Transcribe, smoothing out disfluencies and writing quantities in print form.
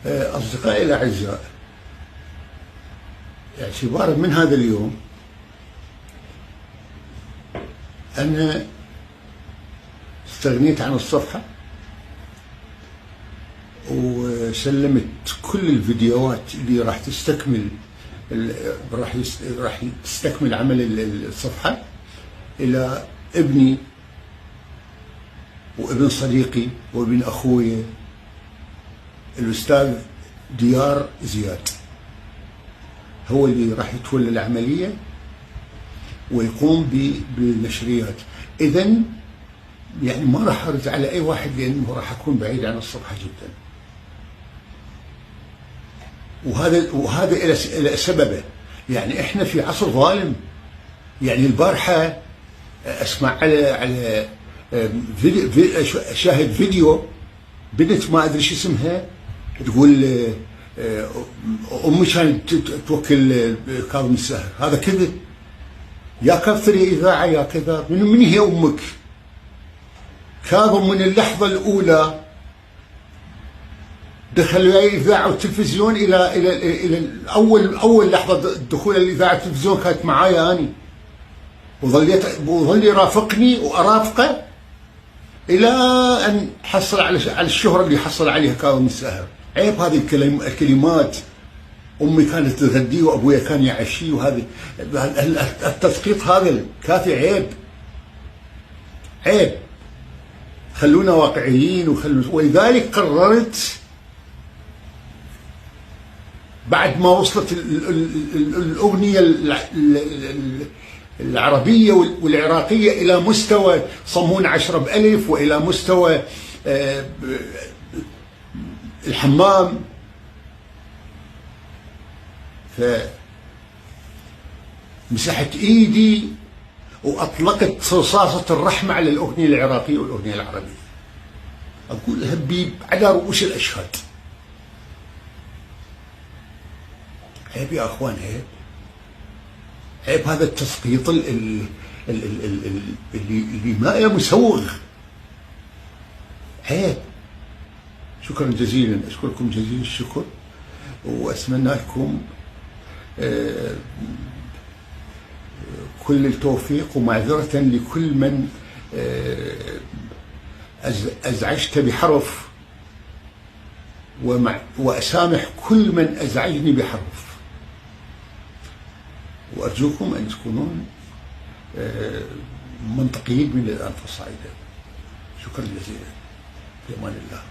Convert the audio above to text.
أصدقائي الأعزاء، اعتبارا من هذا اليوم أنا استغنيت عن الصفحة وسلمت كل الفيديوهات اللي راح تستكمل عمل الصفحة إلى ابني وابن صديقي وابن أخوي الأستاذ ديار زياد. هو اللي راح يتولى العملية ويقوم بالنشريات. إذن يعني ما راح أرد على أي واحد لأنه راح أكون بعيد عن الصفحة جدا. وهذا إلى سببه. يعني إحنا في عصر ظالم. يعني البارحة أسمع على أشاهد فيديو بنت ما أدري شو اسمها تقول أمي كانت توكل كاظم الساهر. هذا كذب. يا كثر يا إذاعة يا كذا. من هي أمك؟ كاظم من اللحظة الأولى دخل الإذاعة والتلفزيون إلى أول لحظة دخول الإذاعة والتلفزيون كانت معايا أنا، وظل يرافقني وأرافقه إلى أن حصل على الشهرة اللي حصل عليها كاظم الساهر. عيب هذه الكلمات. أمي كانت تغديه وأبويا كان يعشيه، وهذه التسقيط هذا كافي. عيب. خلونا واقعيين ولذلك قررت بعد ما وصلت الأغنية العربية والعراقية إلى مستوى صمون 10 بألف وإلى مستوى الحمام، فمسحت إيدي وأطلقت رصاصة الرحمة على الأغنية العراقية والأغنية العربية. أقول هبي على رؤوس الأشهاد. عيب يا أخوان، عيب هذا التسقيط اللي ما له مسوغ. عيب. شكرا جزيلا، أشكركم جزيل الشكر، وأتمنى لكم كل التوفيق، ومعذرة لكل من أزعجت بحرف، وأسامح كل من أزعجني بحرف، وأرجوكم أن تكونون منطقيين من الآن فصاعدا. شكرا جزيلا. في أمان الله.